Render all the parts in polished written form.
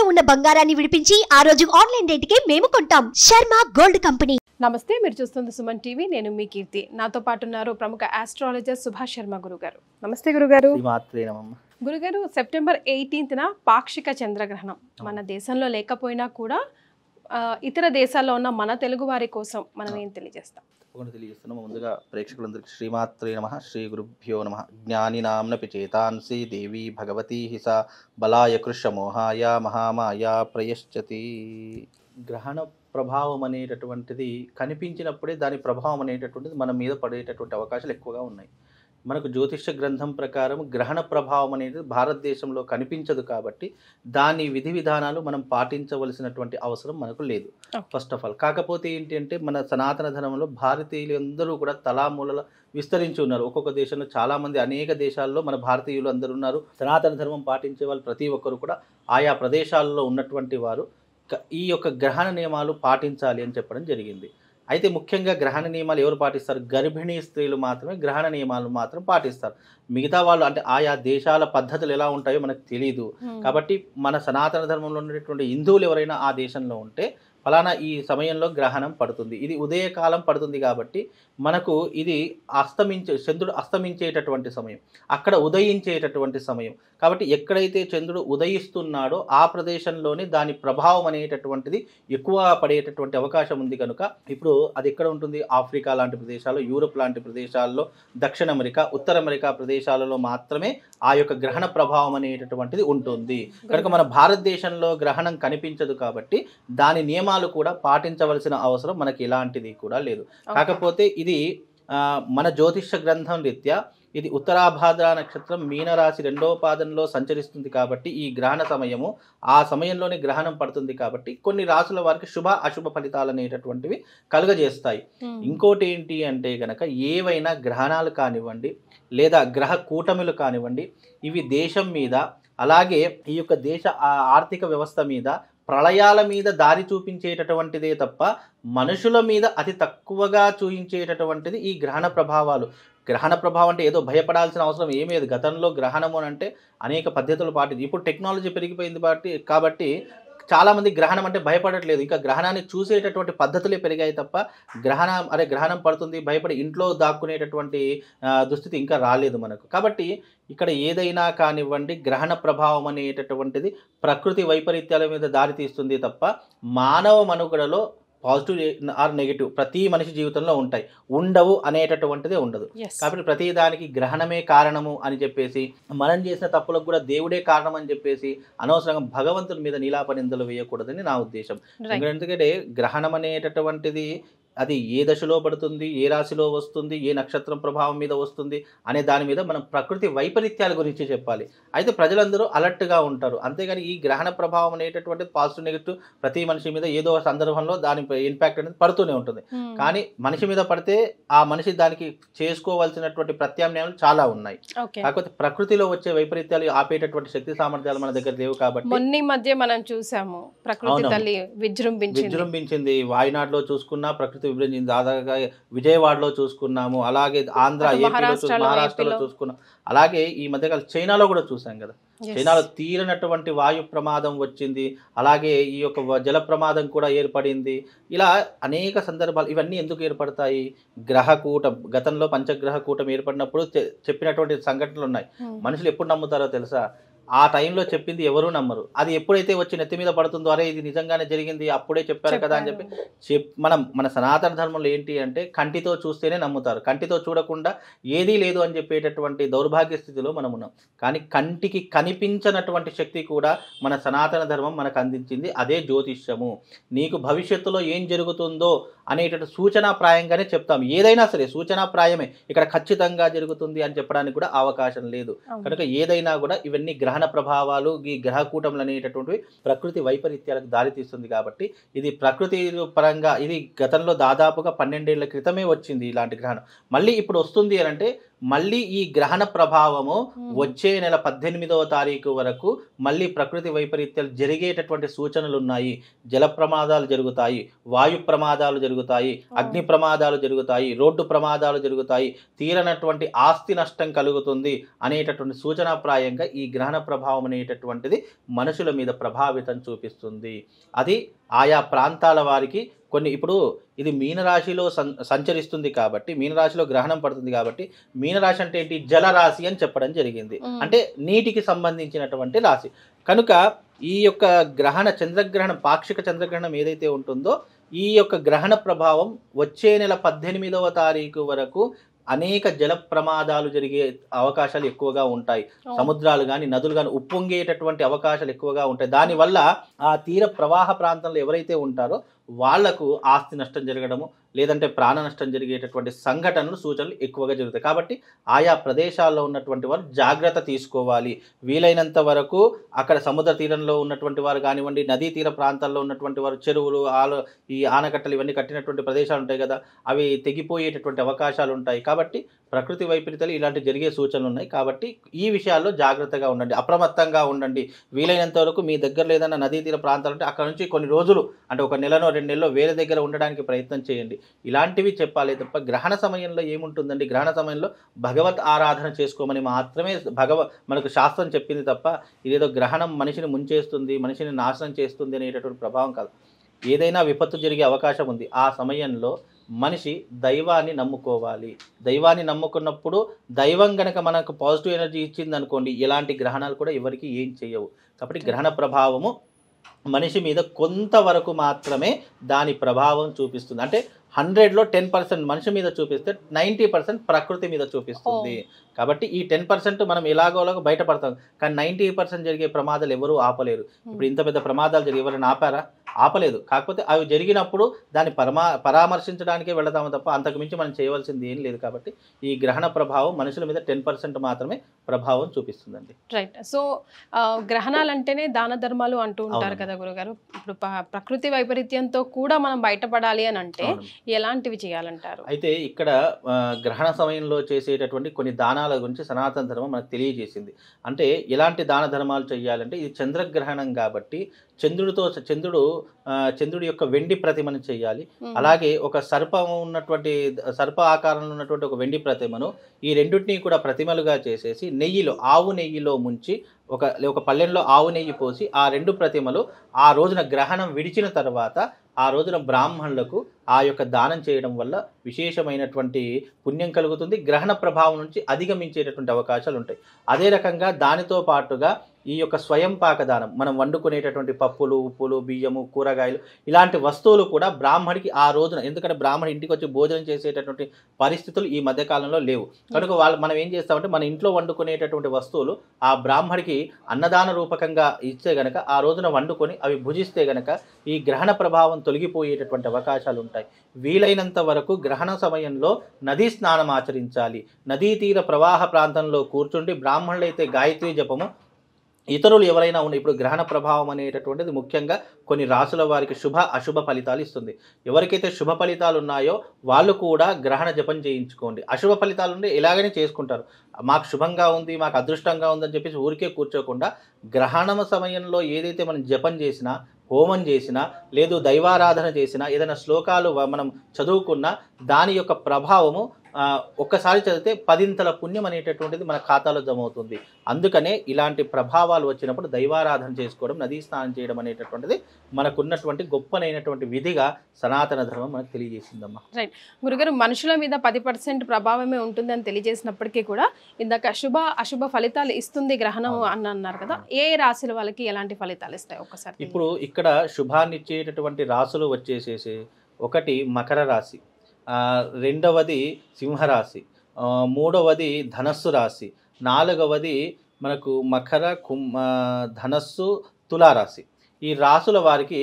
తాకట్టులో ఉన్న బంగారాన్ని విడిపించి ఆ రోజు ఆన్లైన్ రేటుకే మేము కొంటాం. Sharma gold company. నమస్తే, మీరు చూస్తుంది సుమన్ టీవీ. నేను మీ కీర్తి. నాతో పాటు ఉన్నారు ప్రముఖ ఆస్ట్రాలజర్ సుభాష్ శర్మ గురుగారు. నమస్తే గురుగారు. గురుగారు, సెప్టెంబర్ 18న పాక్షిక చంద్రగ్రహణం. మన దేశంలో లేకపోయినా కూడా ఇతర దేశాల్లో ఉన్న మన తెలుగు వారి కోసం మనం ఏం తెలియజేస్తాం? తెలియజేస్తున్నాము. ముందుగా ప్రేక్షకులందరికీ శ్రీమాత్రే నమః, శ్రీ గురుభ్యో నమః. జ్ఞానినాంనపి చేతాంసి దేవి భగవతి హిసా బలాయ కృషమోహాయ మహామాయ ప్రయశ్చతి. గ్రహణ ప్రభావం అనేటటువంటిది కనిపించినప్పుడే దాని ప్రభావం అనేటటువంటిది మన మీద పడేటటువంటి అవకాశాలు ఎక్కువగా ఉన్నాయి. మనకు జ్యోతిష గ్రంథం ప్రకారం గ్రహణ ప్రభావం అనేది భారతదేశంలో కనిపించదు కాబట్టి దాని విధి విధానాలు మనం పాటించవలసినటువంటి అవసరం మనకు లేదు. ఫస్ట్ ఆఫ్ ఆల్ కాకపోతే ఏంటి అంటే, మన సనాతన ధర్మంలో భారతీయులందరూ కూడా తలామూలల విస్తరించి ఉన్నారు. ఒక్కొక్క దేశంలో చాలామంది, అనేక దేశాల్లో మన భారతీయులు అందరూ ఉన్నారు. సనాతన ధర్మం పాటించే వాళ్ళు ప్రతి ఒక్కరు కూడా ఆయా ప్రదేశాల్లో ఉన్నటువంటి వారు ఈ యొక్క గ్రహణ నియమాలు పాటించాలి అని చెప్పడం జరిగింది. అయితే ముఖ్యంగా గ్రహణ నియమాలు ఎవరు పాటిస్తారు? గర్భిణీ స్త్రీలు మాత్రమే గ్రహణ నియమాలు మాత్రం పాటిస్తారు. మిగతా వాళ్ళు అంటే ఆయా దేశాల పద్ధతులు ఎలా ఉంటాయో మనకు తెలియదు. కాబట్టి మన సనాతన ధర్మంలో ఉన్నటువంటి హిందువులు ఎవరైనా ఆ దేశంలో ఉంటే ఫలానా ఈ సమయంలో గ్రహణం పడుతుంది, ఇది ఉదయకాలం పడుతుంది కాబట్టి మనకు ఇది చంద్రుడు అస్తమించేటటువంటి సమయం, అక్కడ ఉదయించేటటువంటి సమయం. కాబట్టి ఎక్కడైతే చంద్రుడు ఉదయిస్తున్నాడో ఆ ప్రదేశంలోనే దాని ప్రభావం అనేటటువంటిది ఎక్కువ పడేటటువంటి అవకాశం ఉంది. కనుక ఇప్పుడు అది ఎక్కడ ఉంటుంది? ఆఫ్రికా లాంటి ప్రదేశాల్లో, యూరోప్ లాంటి ప్రదేశాల్లో, దక్షిణ అమెరికా, ఉత్తర అమెరికా ప్రదేశాలలో మాత్రమే ఆ యొక్క గ్రహణ ప్రభావం అనేటటువంటిది ఉంటుంది. కనుక మన భారతదేశంలో గ్రహణం కనిపించదు కాబట్టి దాని నియమాలు కూడా పాటించవలసిన అవసరం మనకి ఎలాంటిది కూడా లేదు. కాకపోతే ఇది మన జ్యోతిష గ్రంథం రీత్యా ఇది ఉత్తరాభాద్ర నక్షత్రం మీనరాశి 2వ పాదంలో సంచరిస్తుంది కాబట్టి ఈ గ్రహణ సమయము ఆ సమయంలోనే గ్రహణం పడుతుంది కాబట్టి కొన్ని రాసుల వారికి శుభ అశుభ ఫలితాలు అనేటటువంటివి కలుగజేస్తాయి. ఇంకోటి ఏంటి అంటే గనక, ఏవైనా గ్రహణాలు కానివ్వండి లేదా గ్రహ కూటములు కానివ్వండి, ఇవి దేశం మీద అలాగే ఈ యొక్క దేశ ఆర్థిక వ్యవస్థ మీద, ప్రళయాల మీద దారి చూపించేటటువంటిదే తప్ప మనుషుల మీద అతి తక్కువగా చూపించేటటువంటిది ఈ గ్రహణ ప్రభావాలు. గ్రహణ ప్రభావం అంటే ఏదో భయపడాల్సిన అవసరం ఏమీ లేదు. గతంలో గ్రహణము అంటే అనేక పద్ధతులు పాటింది. ఇప్పుడు టెక్నాలజీ పెరిగిపోయింది కాబట్టి చాలామంది గ్రహణం అంటే భయపడట్లేదు. ఇంకా గ్రహణాన్ని చూసేటటువంటి పద్ధతులే పెరిగాయి తప్ప గ్రహణం పడుతుంది భయపడి ఇంట్లో దాక్కునేటటువంటి దుస్థితి ఇంకా రాలేదు మనకు. కాబట్టి ఇక్కడ ఏదైనా కానివ్వండి, గ్రహణ ప్రభావం అనేటటువంటిది ప్రకృతి వైపరీత్యాల మీద దారితీస్తుంది తప్ప మానవ మనుగడలో పాజిటివ్ ఆర్ నెగిటివ్ ప్రతి మనిషి జీవితంలో ఉంటాయి, ఉండవు అనేటటువంటిదే ఉండదు. కాబట్టి ప్రతి దానికి గ్రహణమే కారణము అని చెప్పేసి, మనం చేసిన తప్పులకు కూడా దేవుడే కారణం అని చెప్పేసి అనవసరంగా భగవంతుని మీద నీలాపనిందలు వేయకూడదని నా ఉద్దేశం. ఎందుకంటే గ్రహణం అనేటటువంటిది అది ఏ దశలో పడుతుంది, ఏ రాశిలో వస్తుంది, ఏ నక్షత్రం ప్రభావం మీద వస్తుంది అనే దాని మీద మనం ప్రకృతి వైపరీత్యాల గురించి చెప్పాలి. అయితే ప్రజలందరూ అలర్ట్గా ఉంటారు. అంతేగాని ఈ గ్రహణ ప్రభావం అనేటటువంటి పాజిటివ్ నెగిటివ్ ప్రతి మనిషి మీద ఏదో సందర్భంలో దాని ఇంపాక్ట్ అనేది పడుతూనే ఉంటుంది. కానీ మనిషి మీద పడితే ఆ మనిషి దానికి చేసుకోవాల్సినటువంటి ప్రత్యామ్నాయాలు చాలా ఉన్నాయి. కాకపోతే ప్రకృతిలో వచ్చే వైపరీత్యాలు ఆపేటటువంటి శక్తి సామర్థ్యాలు మన దగ్గర లేవు. కాబట్టి మొన్న మధ్య మనం చూసాము ప్రకృతి తల్లి విజృంభించింది. వాయనాడులో చూసుకున్నా ప్రకృతి విభజించింది, దాదాపుగా విజయవాడలో చూసుకున్నాము, అలాగే ఆంధ్ర మహారాష్ట్రలో చూసుకున్నాం, అలాగే ఈ మధ్యకాలం చైనాలో కూడా చూసాం కదా. చైనాలో తీరనటువంటి వాయు ప్రమాదం వచ్చింది, అలాగే ఈ యొక్క జల ప్రమాదం కూడా ఏర్పడింది. ఇలా అనేక సందర్భాలు. ఇవన్నీ ఎందుకు ఏర్పడతాయి? గ్రహకూటం, గతంలో పంచగ్రహ కూటం ఏర్పడినప్పుడు చెప్పినటువంటి సంఘటనలు ఉన్నాయి. మనుషులు ఎప్పుడు నమ్ముతారో తెలుసా? ఆ టైంలో చెప్పింది ఎవరూ నమ్మరు. అది ఎప్పుడైతే వచ్చి నెత్తి మీద పడుతుందో, అరే ఇది నిజంగానే జరిగింది, అప్పుడే చెప్పారు కదా అని చెప్పి మన సనాతన ధర్మంలో ఏంటి అంటే కంటితో చూస్తేనే నమ్ముతారు. కంటితో చూడకుండా ఏదీ లేదు అని చెప్పేటటువంటి దౌర్భాగ్య స్థితిలో మనం ఉన్నాం. కానీ కంటికి కనిపించనటువంటి శక్తి కూడా మన సనాతన ధర్మం మనకు అందించింది. అదే జ్యోతిష్యము. నీకు భవిష్యత్తులో ఏం జరుగుతుందో అనేటటువంటి సూచనాప్రాయంగానే చెప్తాం. ఏదైనా సరే సూచనాప్రాయమే, ఇక్కడ ఖచ్చితంగా జరుగుతుంది అని చెప్పడానికి కూడా అవకాశం లేదు. కనుక ఏదైనా కూడా ఇవన్నీ గ్రహణ ప్రభావాలు, ఈ గ్రహ కూటములు అనేటటువంటివి ప్రకృతి వైపరీత్యాలకు దారితీస్తుంది. కాబట్టి ఇది ప్రకృతి పరంగా ఇది గతంలో దాదాపుగా 12 ఏళ్ల క్రితమే వచ్చింది ఇలాంటి గ్రహణం. మళ్ళీ ఇప్పుడు వస్తుంది అని అంటే మళ్ళీ ఈ గ్రహణ ప్రభావము వచ్చే నెల 18వ తారీఖు వరకు మళ్ళీ ప్రకృతి వైపరీత్యాలు జరిగేటటువంటి సూచనలు ఉన్నాయి. జల ప్రమాదాలు జరుగుతాయి, వాయు ప్రమాదాలు జరుగుతాయి, అగ్ని ప్రమాదాలు జరుగుతాయి, రోడ్డు ప్రమాదాలు జరుగుతాయి, తీరనటువంటి ఆస్తి నష్టం కలుగుతుంది అనేటటువంటి సూచనాప్రాయంగా ఈ గ్రహణ ప్రభావం అనేటటువంటిది మనుషుల మీద ప్రభావితం చూపిస్తుంది. అది ఆయా ప్రాంతాల వారికి కొన్ని, ఇప్పుడు ఇది మీనరాశిలో సంచరిస్తుంది కాబట్టి, మీనరాశిలో గ్రహణం పడుతుంది కాబట్టి, మీనరాశి అంటే ఏంటి, జలరాశి అని చెప్పడం జరిగింది. అంటే నీటికి సంబంధించినటువంటి రాశి కనుక ఈ యొక్క గ్రహణ చంద్రగ్రహణం, పాక్షిక చంద్రగ్రహణం ఏదైతే ఉంటుందో ఈ యొక్క గ్రహణ ప్రభావం వచ్చే నెల 18వ తారీఖు వరకు అనేక జల ప్రమాదాలు జరిగే అవకాశాలు ఎక్కువగా ఉంటాయి. సముద్రాలు కానీ నదులు కానీ ఉప్పొంగేటటువంటి అవకాశాలు ఎక్కువగా ఉంటాయి. దానివల్ల ఆ తీర ప్రవాహ ప్రాంతంలో ఎవరైతే ఉంటారో వాళ్లకు ఆస్తి నష్టం జరగడము, లేదంటే ప్రాణ నష్టం జరిగేటటువంటి సంఘటనలు, సూచనలు ఎక్కువగా జరుగుతాయి. కాబట్టి ఆయా ప్రదేశాల్లో ఉన్నటువంటి వారు జాగ్రత్త తీసుకోవాలి. వీలైనంత వరకు అక్కడ సముద్ర తీరంలో ఉన్నటువంటి వారు కానివ్వండి, నదీ తీర ప్రాంతాల్లో ఉన్నటువంటి వారు, చెరువులు, ఈ ఆనకట్టలు ఇవన్నీ కట్టినటువంటి ప్రదేశాలు ఉంటాయి కదా, అవి తెగిపోయేటటువంటి అవకాశాలు ఉంటాయి. కాబట్టి ప్రకృతి వైపరీత్యాలు ఇలాంటి జరిగే సూచనలు ఉన్నాయి. కాబట్టి ఈ విషయాల్లో జాగ్రత్తగా ఉండండి, అప్రమత్తంగా ఉండండి. వీలైనంత వరకు మీ దగ్గరలో ఏదైనా నదీ తీర ప్రాంతాలు ఉంటే అక్కడ నుంచి కొన్ని రోజులు, అంటే 1 నెలనో 2 నెలలో వేరే దగ్గర ఉండడానికి ప్రయత్నం చేయండి. ఇలాంటివి చెప్పాలి తప్ప గ్రహణ సమయంలో ఏముంటుందండి, గ్రహణ సమయంలో భగవత్ ఆరాధన చేసుకోమని మాత్రమే మనకు శాస్త్రం చెప్పింది తప్ప ఇదేదో గ్రహణం మనిషిని ముంచేస్తుంది, మనిషిని నాశనం చేస్తుంది అనేటటువంటి ప్రభావం కాదు. ఏదైనా విపత్తు జరిగే అవకాశం ఉంది, ఆ సమయంలో మనిషి దైవాన్ని నమ్ముకోవాలి. దైవాన్ని నమ్ముకున్నప్పుడు దైవం గనక మనకు పాజిటివ్ ఎనర్జీ ఇచ్చింది అనుకోండి, ఎలాంటి గ్రహణాలు కూడా ఎవరికి ఏం చేయవు. కాబట్టి గ్రహణ ప్రభావము మనిషి మీద కొంతవరకు మాత్రమే దాని ప్రభావం చూపిస్తుంది. అంటే 100లో 10% మనిషి మీద చూపిస్తే 90% ప్రకృతి మీద చూపిస్తుంది. కాబట్టి ఈ 10% మనం ఎలాగోలాగో బయటపడతాం, కానీ 90% జరిగే ప్రమాదాలు ఎవరూ ఆపలేరు. ఇప్పుడు ఇంత పెద్ద ప్రమాదాలు జరిగి ఎవరైనా ఆపారా? ఆపలేదు. కాకపోతే అవి జరిగినప్పుడు దాన్ని పరామర్శించడానికే వెళదాము తప్ప అంతకుమించి మనం చేయవలసింది ఏం లేదు. కాబట్టి ఈ గ్రహణ ప్రభావం మనుషుల మీద 10% మాత్రమే ప్రభావం చూపిస్తుందండి. రైట్. సో గ్రహణాలు అంటేనే దాన ధర్మాలు అంటూ ఉంటారు కదా గురుగారు. ఇప్పుడు ప్రకృతి వైపరీత్యంతో కూడా మనం బయటపడాలి అని అంటే ఎలాంటివి చేయాలంటారు? అయితే ఇక్కడ గ్రహణ సమయంలో చేసేటటువంటి కొన్ని దానాల గురించి సనాతన ధర్మం మనకు తెలియజేసింది. అంటే ఎలాంటి దాన ధర్మాలు చేయాలంటే, ఇది చంద్రగ్రహణం కాబట్టి చంద్రుడి యొక్క వెండి ప్రతిమను చేయాలి. అలాగే ఒక సర్ప ఆకారంలో ఉన్నటువంటి ఒక వెండి ప్రతిమను, ఈ రెండింటినీ కూడా ప్రతిమలుగా చేసేసి ఆవు నెయ్యిలో ముంచి ఒక పళ్ళెంలో ఆవు నెయ్యి పోసి ఆ 2 ప్రతిమలు ఆ రోజున గ్రహణం విడిచిన తర్వాత ఆ రోజున బ్రాహ్మణులకు ఆ యొక్క దానం చేయడం వల్ల విశేషమైనటువంటి పుణ్యం కలుగుతుంది. గ్రహణ ప్రభావం నుంచి అధిగమించేటటువంటి అవకాశాలు ఉంటాయి. అదే రకంగా దానితో పాటుగా ఈ యొక్క స్వయం పాక దానం, మనం వండుకునేటటువంటి పప్పులు, ఉప్పులు, బియ్యము, కూరగాయలు ఇలాంటి వస్తువులు కూడా బ్రాహ్మడికి ఆ రోజున, ఎందుకంటే బ్రాహ్మడి ఇంటికి వచ్చి భోజనం చేసేటటువంటి పరిస్థితులు ఈ మధ్యకాలంలో లేవు కనుక మనం ఏం చేస్తామంటే మన ఇంట్లో వండుకునేటటువంటి వస్తువులు ఆ బ్రాహ్మడికి అన్నదాన రూపకంగా ఇస్తే గనక ఆ రోజున వండుకొని అవి భుజిస్తే గనక ఈ గ్రహణ ప్రభావం తొలగిపోయేటటువంటి అవకాశాలు ఉంటాయి. వీలైనంత వరకు గ్రహణ సమయంలో నదీ స్నానం ఆచరించాలి. నదీ తీర ప్రవాహ ప్రాంతంలో కూర్చుండి బ్రాహ్మణులైతే గాయత్రీ జపము, ఇతరులు ఎవరైనా ఉన్న, ఇప్పుడు గ్రహణ ప్రభావం అనేటటువంటిది ముఖ్యంగా కొన్ని రాసుల వారికి శుభ అశుభ ఫలితాలు ఇస్తుంది. ఎవరికైతే శుభ ఫలితాలు ఉన్నాయో వాళ్ళు కూడా గ్రహణ జపం చేయించుకోండి. అశుభ ఫలితాలు ఉంటే ఎలాగైనా చేసుకుంటారు, మాకు శుభంగా ఉంది, మాకు అదృష్టంగా ఉందని చెప్పేసి ఊరికే కూర్చోకుండా గ్రహణం సమయంలో ఏదైతే మనం జపం చేసినా, హోమం చేసినా, లేదు దైవారాధన చేసినా, ఏదైనా శ్లోకాలు మనం చదువుకున్నా దాని యొక్క ప్రభావము ఒక్కసారి చదివితే 10ంతల పుణ్యం అనేటటువంటిది మన ఖాతాలో జమ అవుతుంది. అందుకనే ఇలాంటి ప్రభావాలు వచ్చినప్పుడు దైవారాధన చేసుకోవడం, నదీ స్నానం చేయడం అనేటటువంటిది మనకున్నటువంటి గొప్పనైనటువంటి విధిగా సనాతన ధర్మం మనకు తెలియజేసిందమ్మా. రైట్ గురుగారు, మనుషుల మీద 10% ప్రభావమే ఉంటుంది అని తెలియజేసినప్పటికీ కూడా ఇందాక అశుభ ఫలితాలు ఇస్తుంది గ్రహణం అని అన్నారు కదా, ఏ రాశుల వాళ్ళకి ఎలాంటి ఫలితాలు ఇస్తాయి ఒక్కసారి? ఇప్పుడు ఇక్కడ శుభాన్ని ఇచ్చేటటువంటి రాశులు వచ్చేసేసి, 1 మకర రాశి, 2వది సింహరాశి, 3వది ధనస్సు రాశి, 4వది మనకు మకర, ధనస్సు, తులారాశి. ఈ రాసుల వారికి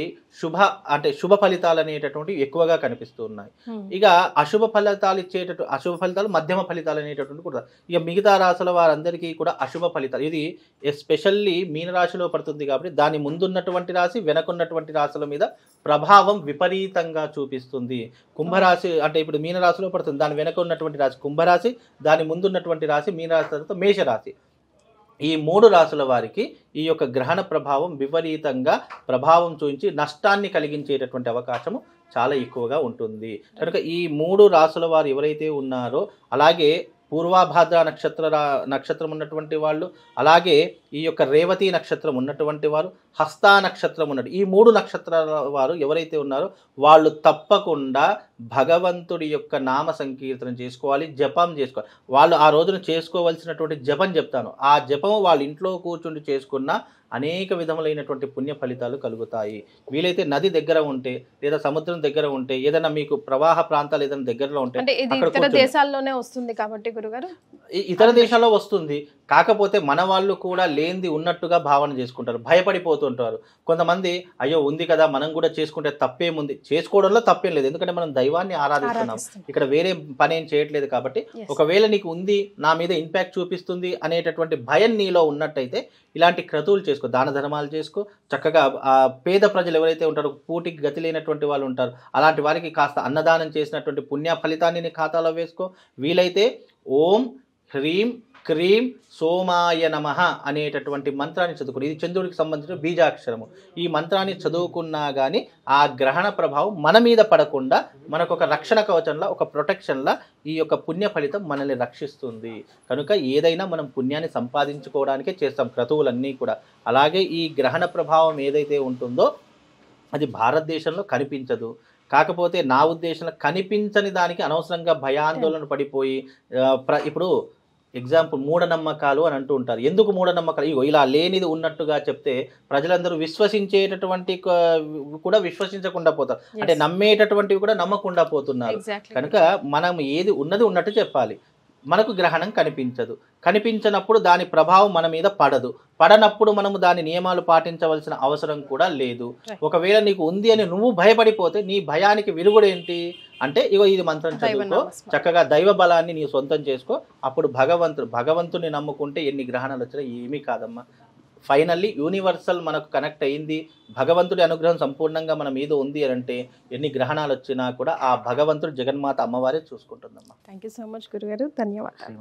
శుభ ఫలితాలు అనేటటువంటివి ఎక్కువగా కనిపిస్తూ ఉన్నాయి. ఇక అశుభ ఫలితాలు మధ్యమ ఫలితాలు అనేటటువంటి కూడా. ఇక మిగతా రాసుల వారందరికీ కూడా అశుభ ఫలితాలు. ఇది ఎస్పెషల్లీ మీనరాశిలో పడుతుంది కాబట్టి దాని ముందున్నటువంటి రాశి వెనకున్నటువంటి రాశుల మీద ప్రభావం విపరీతంగా చూపిస్తుంది. కుంభరాశి అంటే ఇప్పుడు మీనరాశిలో పడుతుంది, దాని వెనక ఉన్నటువంటి రాశి కుంభరాశి, దాని ముందున్నటువంటి రాశి మీనరాశి తర్వాత మేషరాశి. ఈ 3 రాశుల వారికి ఈ యొక్క గ్రహణ ప్రభావం విపరీతంగా ప్రభావం చూపించి నష్టాన్ని కలిగించేటటువంటి అవకాశము చాలా ఎక్కువగా ఉంటుంది. కనుక ఈ 3 రాశుల వారు ఎవరైతే ఉన్నారో, అలాగే పూర్వాభాద్ర నక్షత్రం ఉన్నటువంటి వాళ్ళు, అలాగే ఈ యొక్క రేవతి నక్షత్రం ఉన్నటువంటి వారు, హస్తా నక్షత్రం ఉన్నట్టు ఈ 3 నక్షత్రాల వారు ఎవరైతే ఉన్నారో వాళ్ళు తప్పకుండా భగవంతుడి యొక్క నామ సంకీర్తనం చేసుకోవాలి, జపం చేసుకోవాలి. వాళ్ళు ఆ రోజున చేసుకోవాల్సినటువంటి జపం చెప్తాను. ఆ జపం వాళ్ళ ఇంట్లో కూర్చుండి చేసుకున్న అనేక విధములైనటువంటి పుణ్య ఫలితాలు కలుగుతాయి. వీలైతే నది దగ్గర ఉంటే లేదా సముద్రం దగ్గర ఉంటే, ఏదైనా మీకు ప్రవాహ ప్రాంతాలు ఏదైనా దగ్గరలో ఉంటే, ఇతర దేశాల్లోనే వస్తుంది కాబట్టి గురుగారు, ఇతర దేశాల్లో వస్తుంది. కాకపోతే మన వాళ్ళు కూడా లేనిది ఉన్నట్టుగా భావన చేసుకుంటారు, భయపడిపోతుంటారు. కొంతమంది అయ్యో ఉంది కదా మనం కూడా చేసుకుంటే తప్పేముంది, చేసుకోవడంలో తప్పేం లేదు, ఎందుకంటే మనం దైవాన్ని ఆరాధిస్తున్నాం, ఇక్కడ వేరే పని ఏం చేయట్లేదు. కాబట్టి ఒకవేళ నీకు ఉంది, నా మీద ఇంపాక్ట్ చూపిస్తుంది అనేటటువంటి భయం నీలో ఉన్నట్టయితే ఇలాంటి క్రతువులు చేసుకో, దాన ధర్మాలు చేసుకో. చక్కగా పేద ప్రజలు ఎవరైతే ఉంటారో, పూటికి గతి లేనటువంటి వాళ్ళు ఉంటారు, అలాంటి వారికి కాస్త అన్నదానం చేసినటువంటి పుణ్య ఫలితాన్ని నీ ఖాతాలో వేసుకో. వీలైతే ఓం హ్రీం క్రీం సోమాయ నమః అనేటటువంటి మంత్రాన్ని చదువుకుని, ఇది చంద్రుడికి సంబంధించిన బీజాక్షరము. ఈ మంత్రాన్ని చదువుకున్నా కానీ ఆ గ్రహణ ప్రభావం మన మీద పడకుండా మనకు ఒక రక్షణ కవచంలా, ఒక ప్రొటెక్షన్లా ఈ యొక్క పుణ్య ఫలితం మనల్ని రక్షిస్తుంది. కనుక ఏదైనా మనం పుణ్యాన్ని సంపాదించుకోవడానికే చేస్తాం క్రతువులన్నీ కూడా. అలాగే ఈ గ్రహణ ప్రభావం ఏదైతే ఉంటుందో అది భారతదేశంలో కనిపించదు. కాకపోతే నా ఉద్దేశంలో కనిపించని దానికి అనవసరంగా భయాందోళన పడిపోయి ఇప్పుడు ఎగ్జాంపుల్ మూఢనమ్మకాలు అని అంటూ ఉంటారు. ఎందుకు మూఢనమ్మకాలు? ఇగో ఇలా లేనిది ఉన్నట్టుగా చెప్తే ప్రజలందరూ విశ్వసించేటటువంటి కూడా విశ్వసించకుండా పోతారు, అంటే నమ్మేటటువంటివి కూడా నమ్మకుండా పోతున్నారు. కనుక మనం ఏది ఉన్నది ఉన్నట్టు చెప్పాలి. మనకు గ్రహణం కనిపించదు, కనిపించినప్పుడు దాని ప్రభావం మన మీద పడనప్పుడు మనము దాని నియమాలు పాటించవలసిన అవసరం కూడా లేదు. ఒకవేళ నీకు ఉంది అని నువ్వు భయపడిపోతే నీ భయానికి విరుగుడేంటి అంటే, ఇగో ఇది మంత్రం చదువుకో, చక్కగా దైవ బలాన్ని నీ సొంతం చేసుకో. అప్పుడు భగవంతుని నమ్ముకుంటే ఎన్ని గ్రహణాలు వచ్చినా ఏమీ కాదమ్మా. ఫైనల్లీ యూనివర్సల్ మనకు కనెక్ట్ అయింది, భగవంతుడి అనుగ్రహం సంపూర్ణంగా మన మీద ఉంది అని అంటే ఎన్ని గ్రహణాలు వచ్చినా కూడా ఆ భగవంతుడు జగన్మాత అమ్మవారే చూసుకుంటుందమ్మా. థ్యాంక్ యూ సో మచ్ గురుగారు, ధన్యవాదాలు.